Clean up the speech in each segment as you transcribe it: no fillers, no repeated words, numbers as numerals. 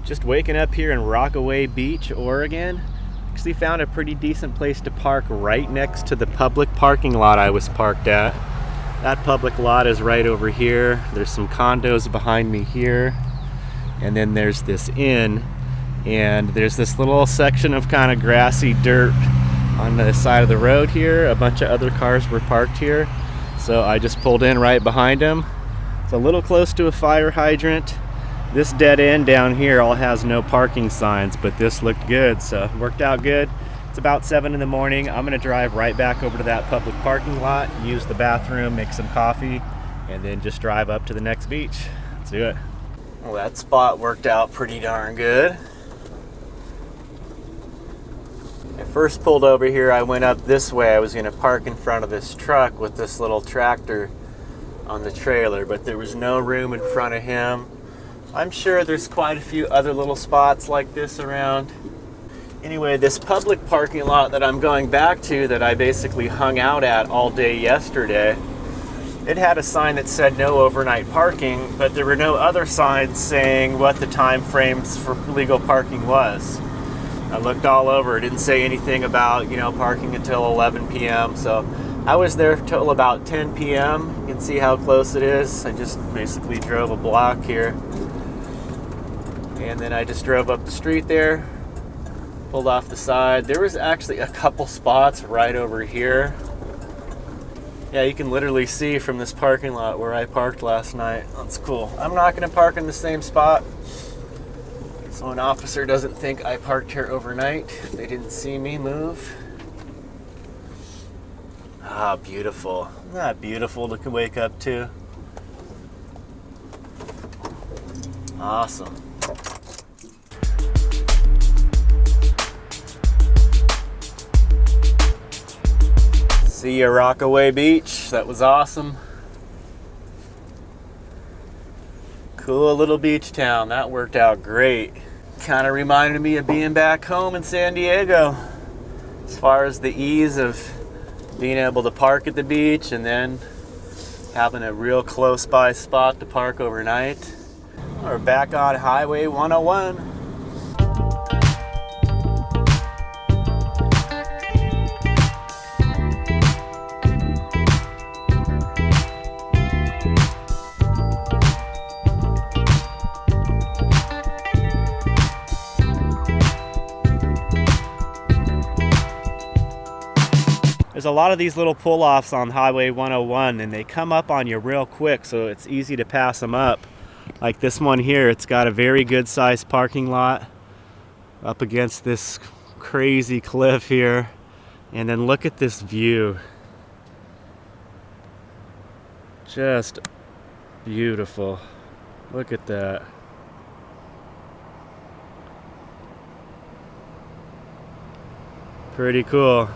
Just waking up here in Rockaway Beach, Oregon. Actually found a pretty decent place to park right next to the public parking lot I was parked at. That public lot is right over here. There's some condos behind me here. And then there's this inn. And there's this little section of kind of grassy dirt on the side of the road here. A bunch of other cars were parked here. So I just pulled in right behind them. It's a little close to a fire hydrant. This dead end down here all has no parking signs, but this looked good, so it worked out good. It's about 7 in the morning. I'm gonna drive right back over to that public parking lot, use the bathroom, make some coffee, and then just drive up to the next beach. Let's do it. Well, that spot worked out pretty darn good. I first pulled over here, I went up this way. I was gonna park in front of this truck with this little tractor on the trailer, but there was no room in front of him. I'm sure there's quite a few other little spots like this around. Anyway, this public parking lot that I'm going back to, that I basically hung out at all day yesterday, it had a sign that said no overnight parking, but there were no other signs saying what the time frames for legal parking was. I looked all over. It didn't say anything about, parking until 11 p.m. So I was there till about 10 p.m. You can see how close it is. I just basically drove a block here. And then I just drove up the street there, pulled off the side. There was actually a couple spots right over here. Yeah, you can literally see from this parking lot where I parked last night. That's cool. I'm not gonna park in the same spot, so an officer doesn't think I parked here overnight. They didn't see me move. Ah, beautiful. Isn't that beautiful to wake up to? Awesome. See ya, Rockaway Beach. That was awesome. Cool little beach town. That worked out great. Kind of reminded me of being back home in San Diego, as far as the ease of being able to park at the beach and then having a real close by spot to park overnight. We're back on Highway 101. There's a lot of these little pull-offs on Highway 101, and they come up on you real quick, so it's easy to pass them up. Like this one here, it's got a very good sized parking lot up against this crazy cliff here. And then look at this view. Just beautiful. Look at that. Pretty cool.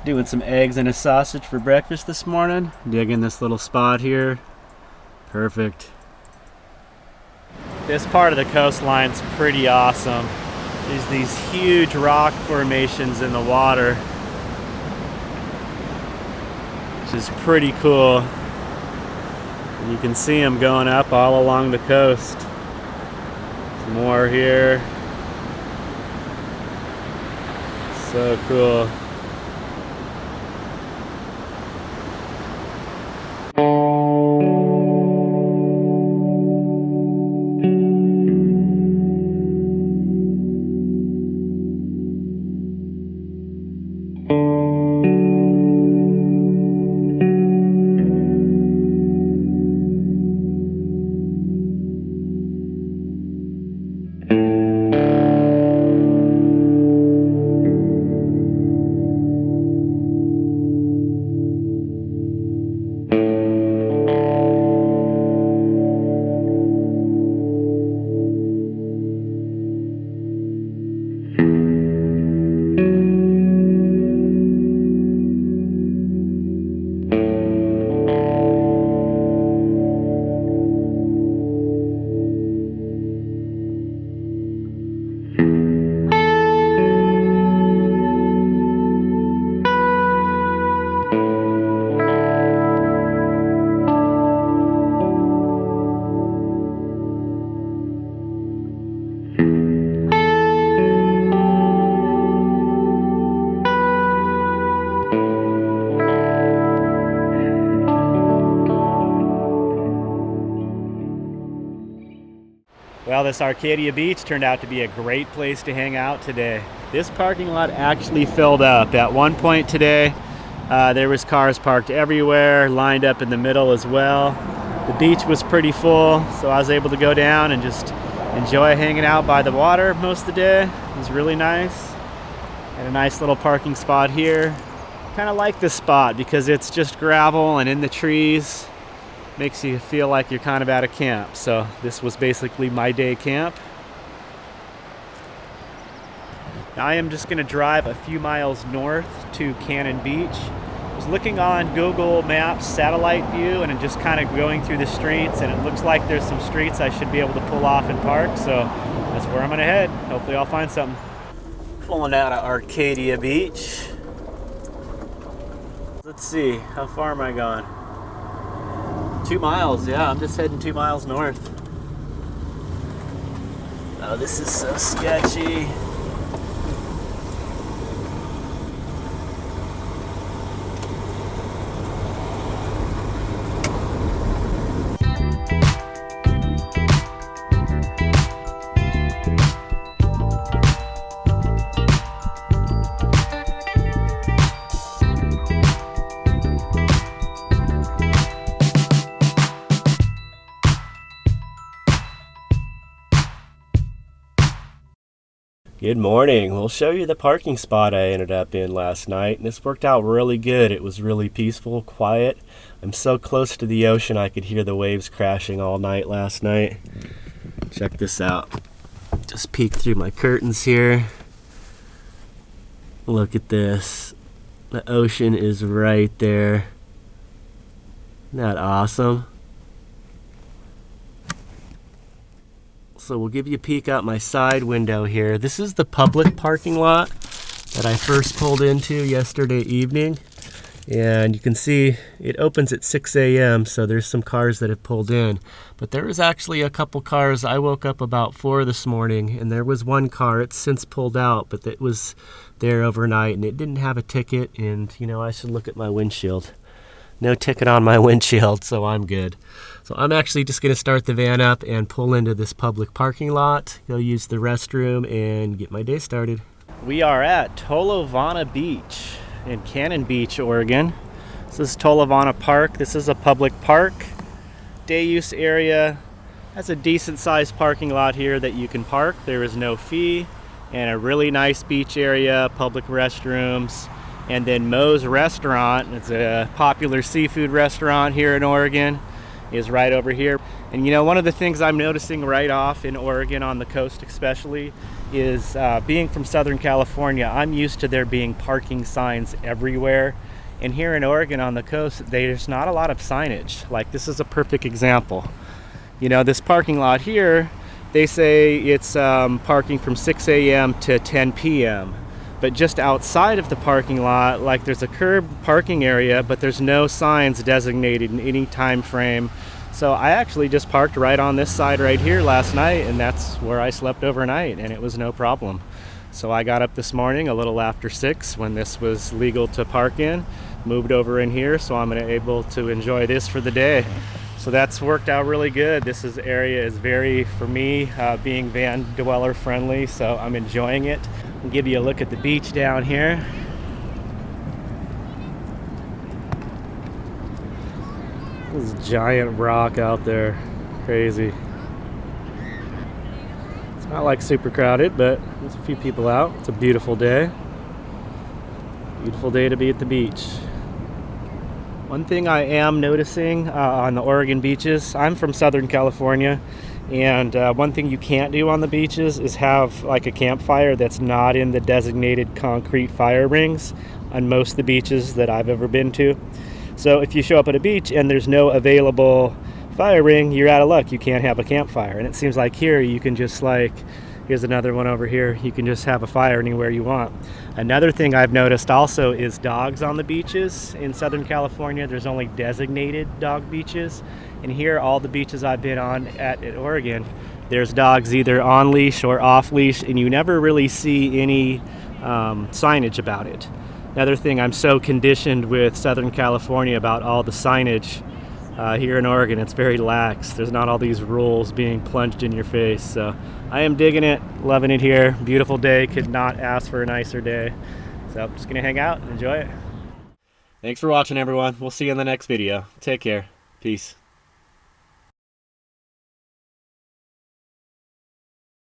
Doing some eggs and a sausage for breakfast this morning. Digging this little spot here. Perfect. This part of the coastline's pretty awesome. There's these huge rock formations in the water, which is pretty cool. And you can see them going up all along the coast. Some more here. So cool. this Arcadia Beach turned out to be a great place to hang out today. This parking lot actually filled up. At one point today, there was cars parked everywhere, lined up in the middle as well. The beach was pretty full, so I was able to go down and just enjoy hanging out by the water most of the day. It was really nice. And a nice little parking spot here. Kind of like this spot because it's just gravel and in the trees. Makes you feel like you're kind of at a camp. So this was basically my day camp. Now I am just going to drive a few miles north to Cannon Beach. I was looking on Google Maps satellite view and just kind of going through the streets, and it looks like there's some streets I should be able to pull off and park, so that's where I'm going to head. Hopefully I'll find something. Pulling out of Arcadia Beach. Let's see, how far am I going? 2 miles, yeah, I'm just heading 2 miles north. Oh, this is so sketchy. Good morning. We'll show you the parking spot I ended up in last night, and this worked out really good. It was really peaceful, quiet. I'm so close to the ocean I could hear the waves crashing all night last night. Check this out. Just peek through my curtains here. Look at this. The ocean is right there. Isn't that awesome? So we'll give you a peek out my side window here. This is the public parking lot that I first pulled into yesterday evening. And you can see it opens at 6 a.m. so there's some cars that have pulled in. But there was actually a couple cars. I woke up about 4 this morning and there was one car. It's since pulled out, but it was there overnight and it didn't have a ticket. And you know, I should look at my windshield. No ticket on my windshield, so I'm good. So I'm actually just going to start the van up and pull into this public parking lot, go use the restroom, and get my day started. We are at Tolovana Beach in Cannon Beach, Oregon. This is Tolovana Park. This is a public park, day use area. Has a decent sized parking lot here that you can park. There is no fee, and a really nice beach area, public restrooms. And then Mohr's restaurant, it's a popular seafood restaurant here in Oregon, is right over here. And you know, one of the things I'm noticing right off in Oregon on the coast especially is being from Southern California, I'm used to there being parking signs everywhere. And here in Oregon on the coast, there's not a lot of signage. Like this is a perfect example. You know, this parking lot here, they say it's parking from 6 a.m. to 10 p.m. But just outside of the parking lot, like there's a curb parking area, but there's no signs designated in any time frame. So I actually just parked right on this side right here last night, and that's where I slept overnight, and it was no problem. So I got up this morning a little after 6 when this was legal to park in, moved over in here, so I'm able to enjoy this for the day. So that's worked out really good. This area is very, for me, being van dweller friendly, so I'm enjoying it. I'll give you a look at the beach down here. This giant rock out there, crazy. It's not like super crowded, but there's a few people out. It's a beautiful day. Beautiful day to be at the beach. One thing I am noticing on the Oregon beaches, I'm from Southern California, and one thing you can't do on the beaches is have like a campfire that's not in the designated concrete fire rings on most of the beaches that I've ever been to. So if you show up at a beach and there's no available fire ring, you're out of luck. You can't have a campfire. And it seems like here you can just like, here's another one over here, you can just have a fire anywhere you want. Another thing I've noticed also is dogs on the beaches. In Southern California, there's only designated dog beaches. And here, all the beaches I've been on at Oregon, there's dogs either on leash or off leash, and you never really see any signage about it. Another thing, I'm so conditioned with Southern California about all the signage Here in Oregon, it's very lax. There's not all these rules being plunged in your face. So I am digging it, loving it here. Beautiful day, could not ask for a nicer day. So I'm just gonna hang out and enjoy it. Thanks for watching, everyone. We'll see you in the next video. Take care. Peace.